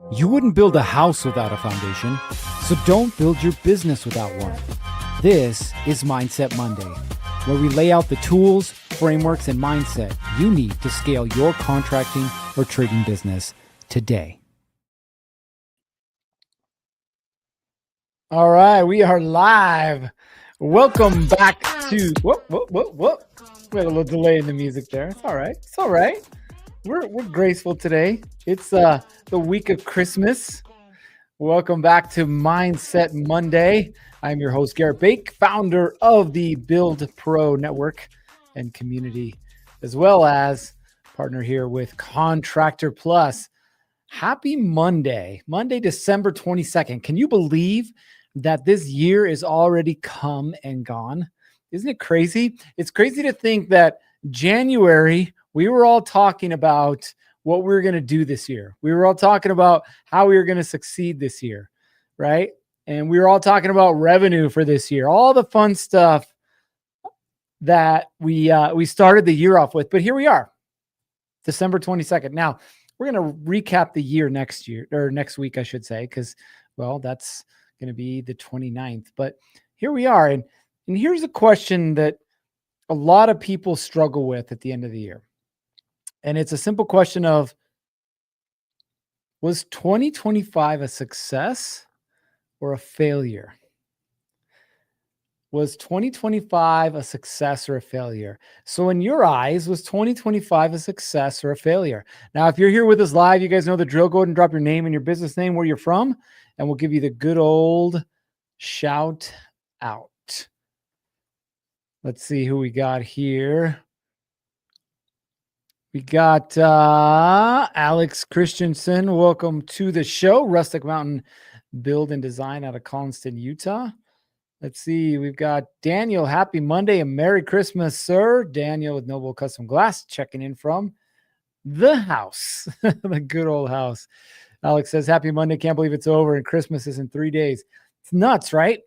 You wouldn't build a house without a foundation, so don't build your business without one. This is Mindset Monday, where we lay out the tools, frameworks, and mindset you need to scale your contracting or trading business today. All right, we are live. Welcome back to whoop. We had a little delay in the music there. It's all right. It's all right. We're graceful today. It's the week of Christmas. Welcome back to Mindset Monday. I'm your host, Garrett Bake, founder of the BuildPro network and community, as well as partner here with Contractor Plus. Happy Monday, December 22nd. Can you believe that this year is already come and gone? Isn't it crazy? It's crazy to think that January, we were all talking about what we were going to do this year. We were all talking about how we were going to succeed this year, right? And we were all talking about revenue for this year, all the fun stuff that we started the year off with. But here we are, December 22nd. Now, we're going to recap the year next week, I should say, because, well, that's going to be the 29th. But here we are. And here's a question that a lot of people struggle with at the end of the year. And it's a simple question of, was 2025 a success or a failure? Was 2025 a success or a failure? So in your eyes, was 2025 a success or a failure? Now, if you're here with us live, you guys know the drill. Go ahead and drop your name and your business name, where you're from, and we'll give you the good old shout out. Let's see who we got here. We got Alex Christensen. Welcome to the show. Rustic Mountain Build and Design out of Collinston, Utah. Let's see. We've got Daniel. Happy Monday and Merry Christmas, sir. Daniel with Noble Custom Glass checking in from the house, the good old house. Alex says, happy Monday. Can't believe it's over and Christmas is in 3 days. It's nuts, right?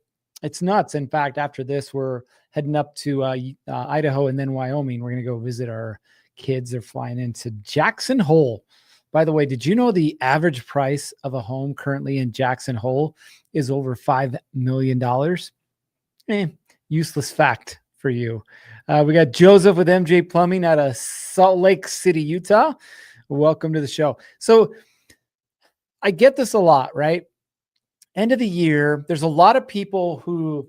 It's nuts. In fact, after this, we're heading up to Idaho and then Wyoming. We're going to go visit our kids. They're flying into Jackson Hole. By the way, did you know the average price of a home currently in Jackson Hole is over $5 million? Useless fact for you. We got Joseph with MJ Plumbing out of Salt Lake City, Utah. Welcome to the show. So I get this a lot, right? End of the year, there's a lot of people who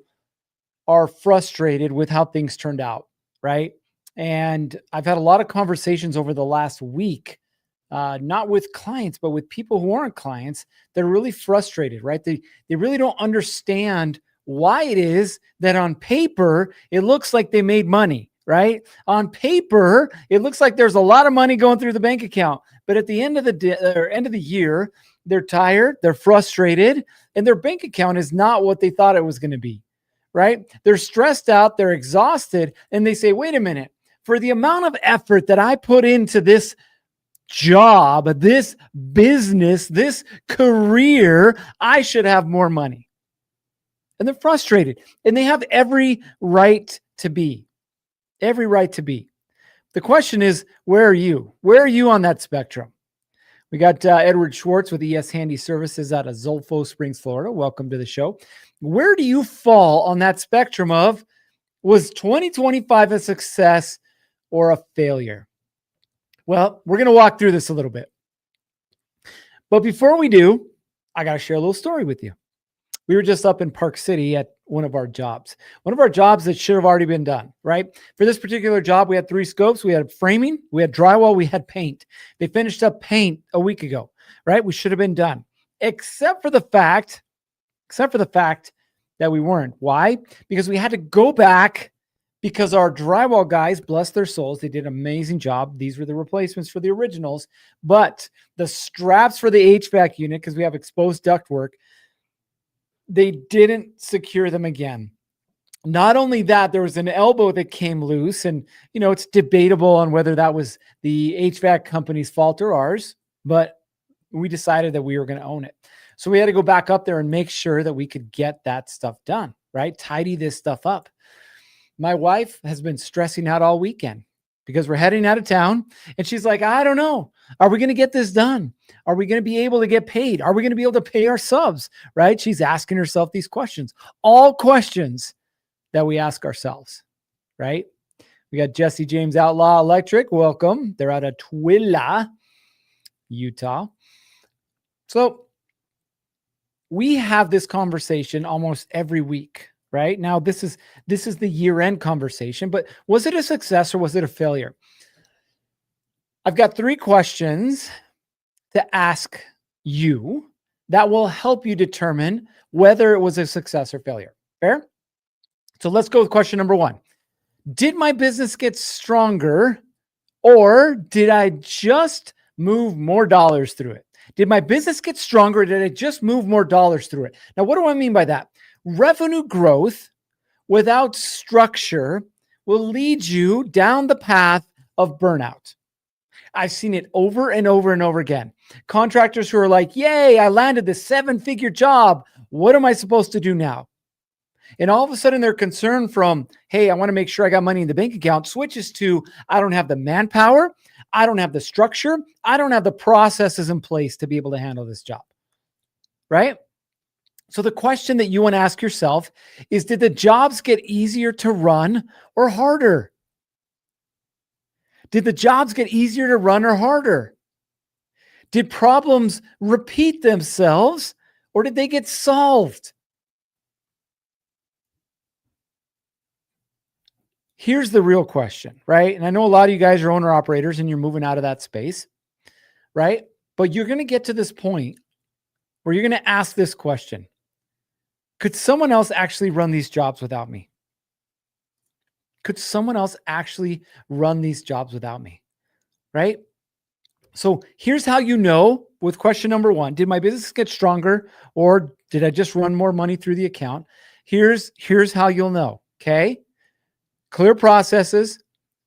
are frustrated with how things turned out, right? And I've had a lot of conversations over the last week, not with clients, but with people who aren't clients. They're really frustrated, right? They really don't understand why it is that on paper, it looks like they made money, right? On paper, it looks like there's a lot of money going through the bank account, but at the end of the day, or end of the year, they're tired, they're frustrated, and their bank account is not what they thought it was going to be, right? They're stressed out, they're exhausted, and they say, wait a minute, for the amount of effort that I put into this job, this business, this career, I should have more money. And they're frustrated, and they have every right to be. Every right to be. The question is, where are you? Where are you on that spectrum? We got Edward Schwartz with ES Handy Services out of Zolfo Springs, Florida. Welcome to the show. Where do you fall on that spectrum of, was 2025 a success or a failure? Well, we're going to walk through this a little bit. But before we do, I got to share a little story with you. We were just up in Park City at one of our jobs that should have already been done, right? For this particular job, we had 3 scopes. We had framing, we had drywall, we had paint. They finished up paint a week ago, right? We should have been done, except for the fact that we weren't. Why? Because we had to go back because our drywall guys, bless their souls, they did an amazing job. These were the replacements for the originals, but the straps for the HVAC unit, because we have exposed ductwork, they didn't secure them again. Not only that, there was an elbow that came loose, and it's debatable on whether that was the HVAC company's fault or ours, but we decided that we were going to own it. So we had to go back up there and make sure that we could get that stuff done, right? Tidy this stuff up. My wife has been stressing out all weekend. because we're heading out of town. And she's like, I don't know. Are we going to get this done? Are we going to be able to get paid? Are we going to be able to pay our subs? Right? She's asking herself these questions, all questions that we ask ourselves, right? We got Jesse James Outlaw Electric. Welcome. They're out of Twila, Utah. So we have this conversation almost every week, right? Now, this is the year-end conversation, but was it a success or was it a failure? I've got 3 questions to ask you that will help you determine whether it was a success or failure. Fair? So let's go with question number 1. Did my business get stronger, or did I just move more dollars through it? Did my business get stronger, or did I just move more dollars through it? Now, what do I mean by that? Revenue growth without structure will lead you down the path of burnout. I've seen it over and over and over again. Contractors who are like, yay, I landed this 7-figure job. What am I supposed to do now? And all of a sudden, their concern from, hey, I want to make sure I got money in the bank account, switches to, I don't have the manpower. I don't have the structure. I don't have the processes in place to be able to handle this job. Right? So the question that you want to ask yourself is, did the jobs get easier to run or harder? Did the jobs get easier to run or harder? Did problems repeat themselves, or did they get solved? Here's the real question, right? And I know a lot of you guys are owner operators and you're moving out of that space, right? But you're going to get to this point where you're going to ask this question. Could someone else actually run these jobs without me? Could someone else actually run these jobs without me? Right? So here's how you know with question number 1, did my business get stronger, or did I just run more money through the account? Here's how you'll know. Okay. Clear processes,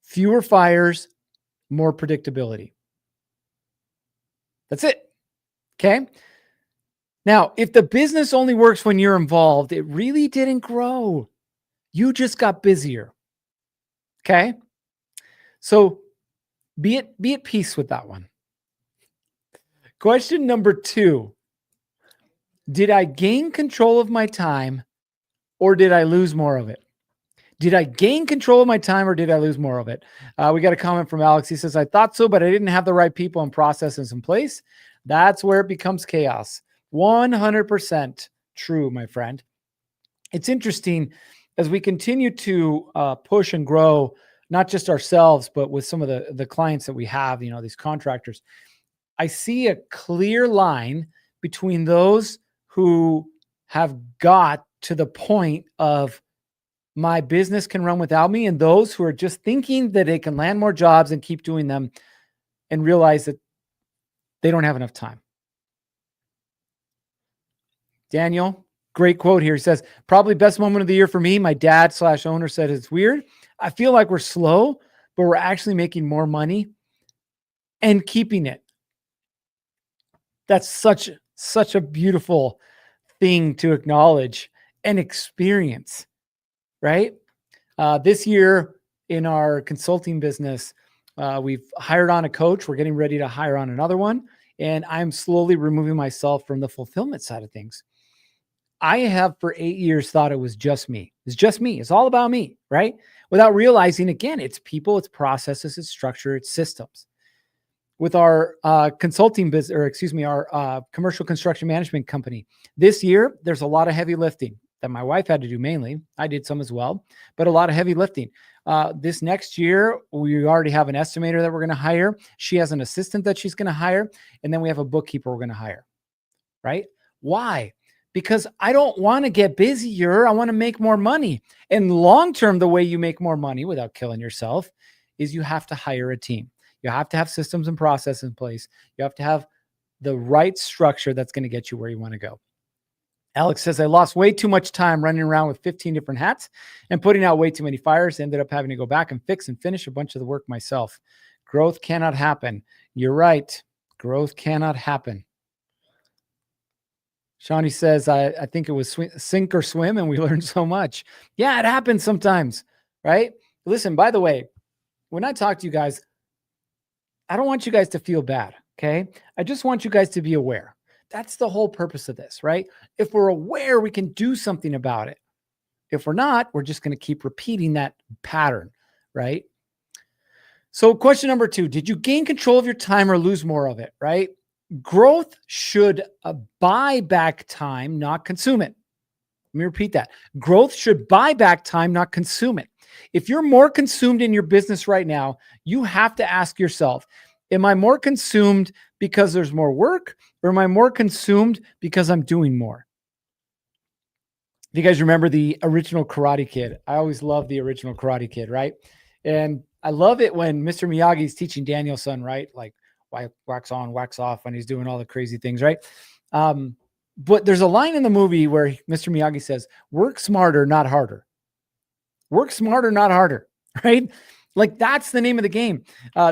fewer fires, more predictability. That's it. Okay. Now, if the business only works when you're involved, it really didn't grow. You just got busier. Okay. So be at peace with that one. Question number 2. Did I gain control of my time, or did I lose more of it? Did I gain control of my time, or did I lose more of it? We got a comment from Alex. He says, I thought so, but I didn't have the right people and processes in place. That's where it becomes chaos. 100% true, my friend. It's interesting as we continue to push and grow, not just ourselves, but with some of the clients that we have, these contractors. I see a clear line between those who have got to the point of, my business can run without me, and those who are just thinking that they can land more jobs and keep doing them and realize that they don't have enough time. Daniel, great quote here. He says, probably best moment of the year for me. My dad/owner said it's weird. I feel like we're slow, but we're actually making more money and keeping it. That's such a beautiful thing to acknowledge and experience. Right? This year in our consulting business, we've hired on a coach. We're getting ready to hire on another one. And I'm slowly removing myself from the fulfillment side of things. I have for 8 years thought it was just me. It's just me. It's all about me, right? Without realizing, again, it's people, it's processes, it's structure, it's systems. With our consulting business, our commercial construction management company, this year, there's a lot of heavy lifting that my wife had to do mainly. I did some as well, but a lot of heavy lifting. This next year, we already have an estimator that we're going to hire. She has an assistant that she's going to hire. And then we have a bookkeeper we're going to hire, right? Why? Because I don't want to get busier. I want to make more money. And long-term, the way you make more money without killing yourself is you have to hire a team. You have to have systems and processes in place. You have to have the right structure that's going to get you where you want to go. Alex says, I lost way too much time running around with 15 different hats and putting out way too many fires. Ended up having to go back and fix and finish a bunch of the work myself. Growth cannot happen. You're right. Growth cannot happen. Shawnee says, I think it was sink or swim, and we learned so much. Yeah, it happens sometimes, right? Listen, by the way, when I talk to you guys, I don't want you guys to feel bad. Okay. I just want you guys to be aware. That's the whole purpose of this, right? If we're aware, we can do something about it. If we're not, we're just going to keep repeating that pattern, right? So question number 2, did you gain control of your time or lose more of it, right? Growth should buy back time, not consume it. Let me repeat that. Growth should buy back time, not consume it. If you're more consumed in your business right now, you have to ask yourself, am I more consumed because there's more work, or am I more consumed because I'm doing more? If you guys remember the original Karate Kid, I always love the original Karate Kid, right? And I love it when Mr. Miyagi's teaching Daniel-san, right? Like wax on, wax off when he's doing all the crazy things, right? But there's a line in the movie where Mr. Miyagi says, work smarter, not harder. Work smarter, not harder, right? Like that's the name of the game.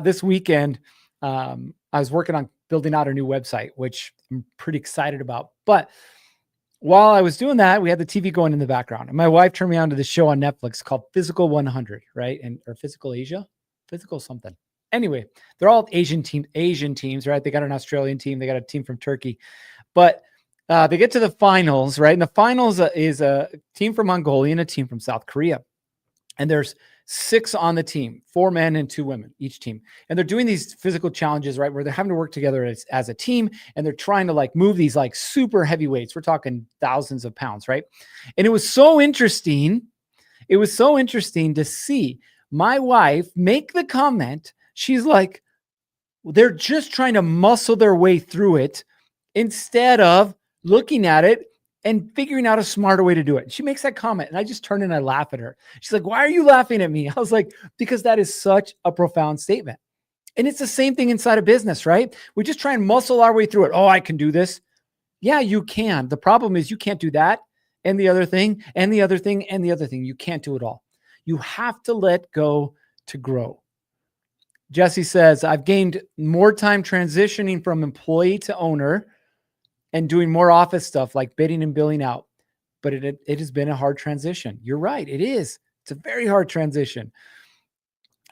This weekend, I was working on building out a new website, which I'm pretty excited about. But while I was doing that, we had the TV going in the background. And my wife turned me on to this show on Netflix called Physical 100, right? Or Physical Asia, Physical something. Anyway, they're all Asian teams, right? They got an Australian team. They got a team from Turkey. But they get to the finals, right? And the finals is a team from Mongolia and a team from South Korea. And there's 6 on the team, 4 men and 2 women, each team. And they're doing these physical challenges, right? Where they're having to work together as a team, and they're trying to like move these like super heavy weights. We're talking thousands of pounds, right? And it was so interesting. It was so interesting to see my wife make the comment. She's like, they're just trying to muscle their way through it instead of looking at it and figuring out a smarter way to do it. She makes that comment and I just turn and I laugh at her. She's like, why are you laughing at me? I was like, because that is such a profound statement. And it's the same thing inside of business, right? We just try and muscle our way through it. Oh, I can do this. Yeah, you can. The problem is you can't do that and the other thing and the other thing and the other thing. You can't do it all. You have to let go to grow. Jesse says, I've gained more time transitioning from employee to owner and doing more office stuff like bidding and billing out. But it has been a hard transition. You're right. It is. It's a very hard transition.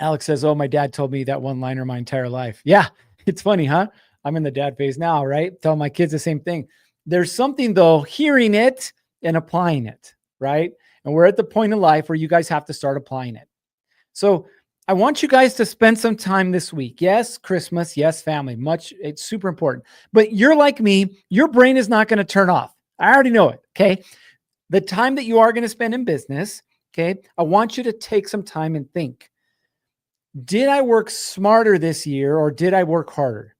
Alex says, oh, my dad told me that one-liner my entire life. Yeah, it's funny, huh? I'm in the dad phase now, right? Tell my kids the same thing. There's something, though, hearing it and applying it, right? And we're at the point in life where you guys have to start applying it. So I want you guys to spend some time this week. Yes, Christmas. Yes, family. It's super important. But you're like me. Your brain is not going to turn off. I already know it. Okay. The time that you are going to spend in business. Okay. I want you to take some time and think. Did I work smarter this year or did I work harder?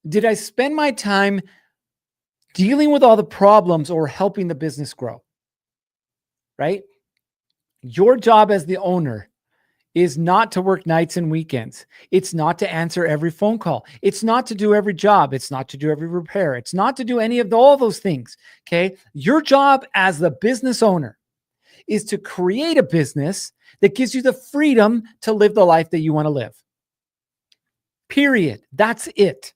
Did I spend my time dealing with all the problems or helping the business grow? Right? Your job as the owner is not to work nights and weekends. It's not to answer every phone call. It's not to do every job. It's not to do every repair. It's not to do any of all those things. Okay. Your job as the business owner is to create a business that gives you the freedom to live the life that you want to live. Period. That's it.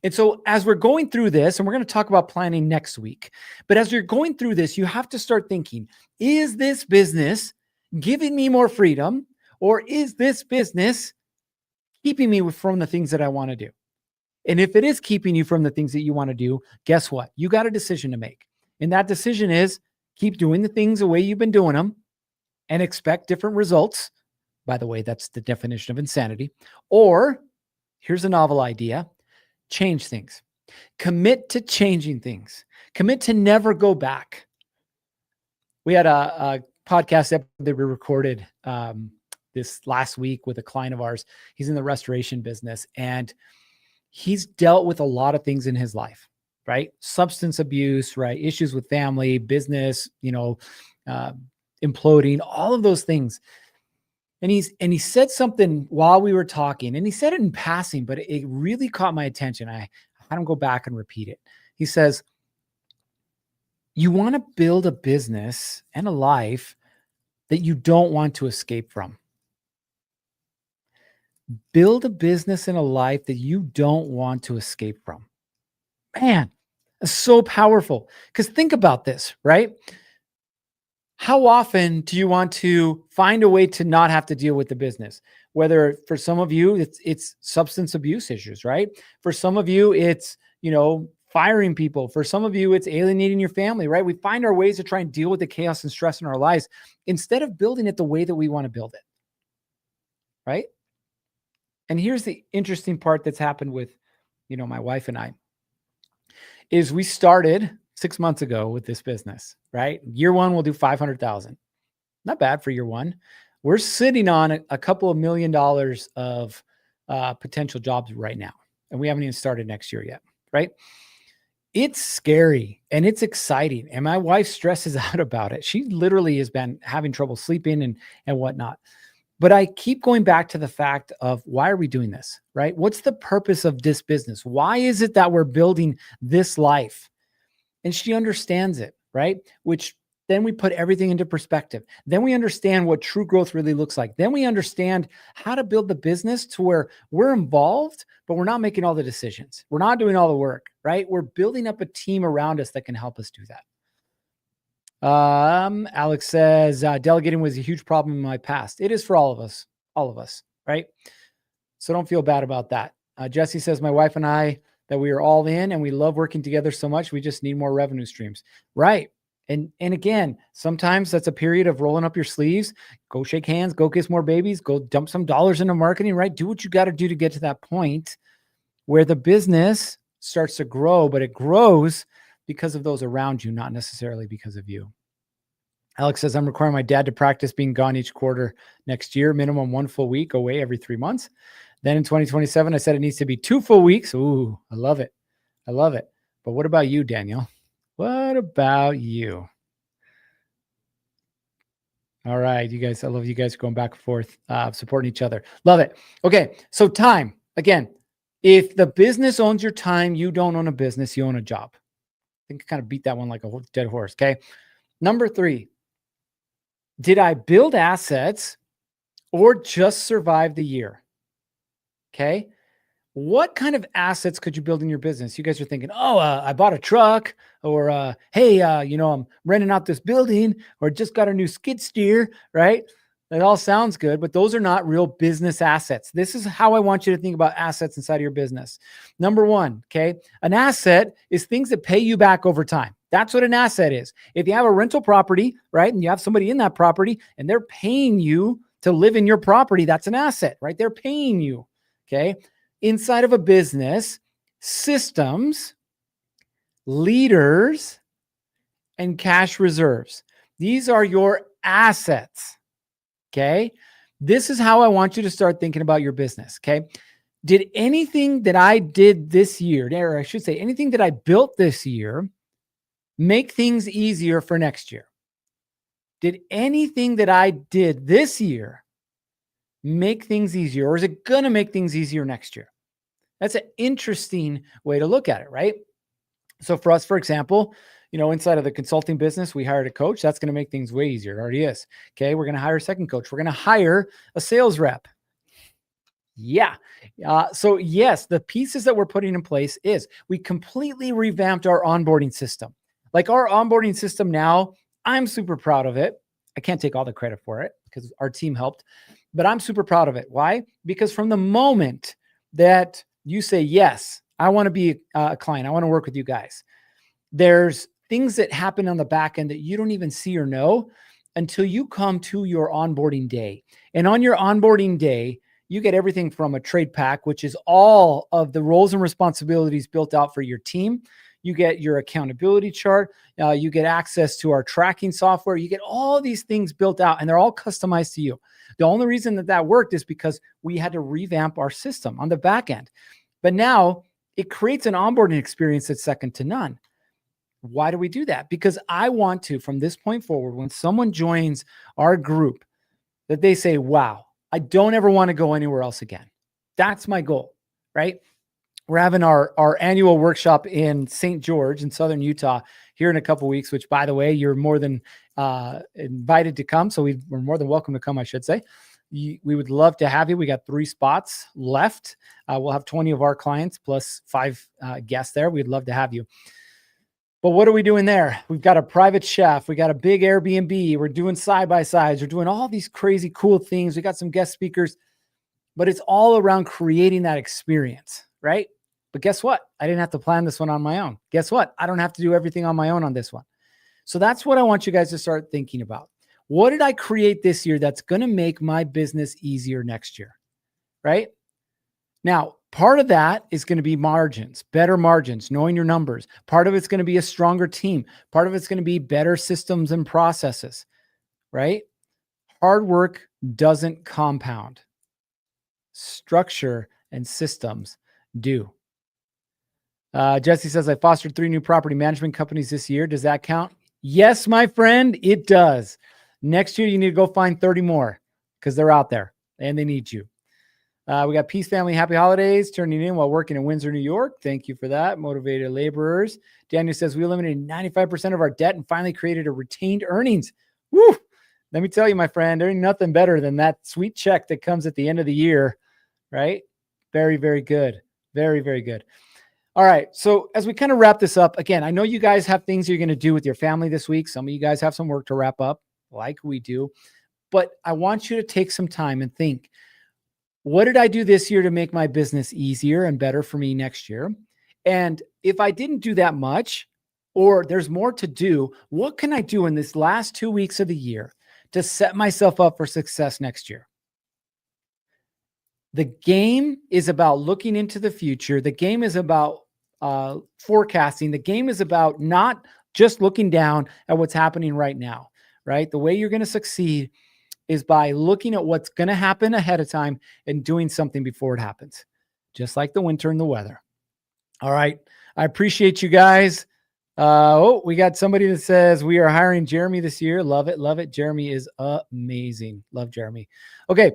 And so as we're going through this, and we're going to talk about planning next week, but as you're going through this, you have to start thinking, is this business giving me more freedom? Or is this business keeping me from the things that I want to do? And if it is keeping you from the things that you want to do, guess what? You got a decision to make. And that decision is keep doing the things the way you've been doing them and expect different results. By the way, that's the definition of insanity. Or here's a novel idea. Change things. Commit to changing things. Commit to never go back. We had a podcast episode that we recorded this last week with a client of ours. He's in the restoration business and he's dealt with a lot of things in his life, right? Substance abuse, right? Issues with family, business, imploding, all of those things. And he said something while we were talking, and he said it in passing, but it really caught my attention. I had him go back and repeat it. He says, you want to build a business and a life that you don't want to escape from. Build a business and a life that you don't want to escape from. Man, it's so powerful. Because think about this, right? How often do you want to find a way to not have to deal with the business? Whether for some of you, it's substance abuse issues, right? For some of you, it's, firing people. For some of you, it's alienating your family, right? We find our ways to try and deal with the chaos and stress in our lives instead of building it the way that we want to build it, right? And here's the interesting part that's happened with, my wife and I, is we started 6 months ago with this business, right? Year one, we'll do 500,000. Not bad for year one. We're sitting on a couple of $1 million of potential jobs right now. And we haven't even started next year yet, right? It's scary and it's exciting. And my wife stresses out about it. She literally has been having trouble sleeping and whatnot. But I keep going back to the fact of, why are we doing this, right? What's the purpose of this business? Why is it that we're building this life? And she understands it, right? Which then we put everything into perspective. Then we understand what true growth really looks like. Then we understand how to build the business to where we're involved, but we're not making all the decisions. We're not doing all the work, right? We're building up a team around us that can help us do that. Alex says, delegating was a huge problem in my past. It is for all of us, right? So don't feel bad about that. Jesse says, my wife and I, that we are all in and we love working together so much. We just need more revenue streams. Right. And again, sometimes that's a period of rolling up your sleeves, go shake hands, go kiss more babies, go dump some dollars into marketing, right? Do what you got to do to get to that point where the business starts to grow, but it grows because of those around you, not necessarily because of you. Alex says, I'm requiring my dad to practice being gone each quarter next year, minimum 1 full week away every 3 months. Then in 2027, I said it needs to be 2 full weeks. Ooh, I love it. I love it. But what about you, Daniel? What about you? All right, you guys, I love you guys going back and forth, supporting each other. Love it. Okay, so time. Again, if the business owns your time, you don't own a business, you own a job. I think I kind of beat that one like a dead horse, okay? Number 3, did I build assets or just survive the year? Okay. What kind of assets could you build in your business? You guys are thinking, I bought a truck, or hey, I'm renting out this building, or just got a new skid steer, right? That all sounds good, but those are not real business assets. This is how I want you to think about assets inside of your business. Number 1, okay, an asset is things that pay you back over time. That's what an asset is. If you have a rental property, right, and you have somebody in that property and they're paying you to live in your property, that's an asset, right? They're paying you, okay? Inside of a business, systems, leaders, and cash reserves. These are your assets, okay? This is how I want you to start thinking about your business, okay? Did anything that I did this year, or I should say anything that I built this year, make things easier for next year? Did anything that I did this year make things easier, or is it going to make things easier next year? That's an interesting way to look at it, right? So for us, for example, inside of the consulting business, we hired a coach. That's going to make things way easier. It already is. Okay. We're going to hire a second coach. We're going to hire a sales rep. Yeah. So yes, the pieces that we're putting in place is we completely revamped our onboarding system. Like our onboarding system now, I'm super proud of it. I can't take all the credit for it because our team helped, but I'm super proud of it. Why? Because from the moment that you say, yes, I want to be a client, I want to work with you guys, there's things that happen on the back end that you don't even see or know until you come to your onboarding day. And on your onboarding day, you get everything from a trade pack, which is all of the roles and responsibilities built out for your team. You get your accountability chart. You get access to our tracking software. You get all these things built out, and they're all customized to you. The only reason that worked is because we had to revamp our system on the back end. But now it creates an onboarding experience that's second to none. Why do we do that? Because I want to, from this point forward, when someone joins our group, that they say, wow, I don't ever want to go anywhere else again. That's my goal, right? We're having our annual workshop in St. George in Southern Utah here in a couple of weeks, which, by the way, you're more than invited to come. So we're more than welcome to come, I should say. We would love to have you. We got 3 spots left. We'll have 20 of our clients plus 5 guests there. We'd love to have you. But what are we doing there? We've got a private chef. We got a big Airbnb. We're doing side-by-sides. We're doing all these crazy cool things. We got some guest speakers. but it's all around creating that experience, right? But guess what? I didn't have to plan this one on my own. Guess what? I don't have to do everything on my own on this one. So that's what I want you guys to start thinking about. What did I create this year that's going to make my business easier next year, right? Now, part of that is going to be margins, better margins, knowing your numbers. Part of it's going to be a stronger team. Part of it's going to be better systems and processes, right? Hard work doesn't compound. Structure and systems do. Jesse says, I fostered 3 new property management companies this year. Does that count? Yes, my friend, it does. Next year, you need to go find 30 more because they're out there and they need you. We got Peace Family, Happy Holidays, turning in while working in Windsor, New York. Thank you for that. Motivated laborers. Daniel says, we eliminated 95% of our debt and finally created a retained earnings. Woo! Let me tell you, my friend, there ain't nothing better than that sweet check that comes at the end of the year, right? Very, very good. Very, very good. All right. So as we kind of wrap this up, again, I know you guys have things you're going to do with your family this week. Some of you guys have some work to wrap up like we do, but I want you to take some time and think, what did I do this year to make my business easier and better for me next year? And if I didn't do that much, or there's more to do, what can I do in this last 2 weeks of the year to set myself up for success next year? The game is about looking into the future. The game is about forecasting. The game is about not just looking down at what's happening right now, right? The way you're going to succeed is by looking at what's going to happen ahead of time and doing something before it happens, just like the winter and the weather. All right. I appreciate you guys. We got somebody that says we are hiring Jeremy this year. Love it. Love it. Jeremy is amazing. Love Jeremy. Okay.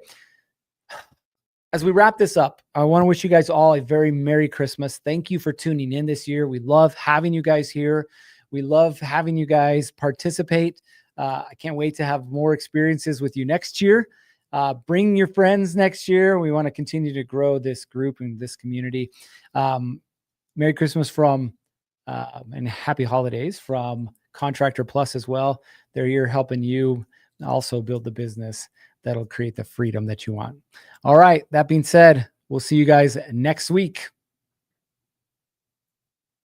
As we wrap this up, I want to wish you guys all a very Merry Christmas. Thank you for tuning in this year. We love having you guys here. We love having you guys participate. I can't wait to have more experiences with you next year. Bring your friends next year. We want to continue to grow this group and this community. Merry Christmas from and Happy Holidays from Contractor Plus as well. They're here helping you also build the business that'll create the freedom that you want. All right. That being said, we'll see you guys next week.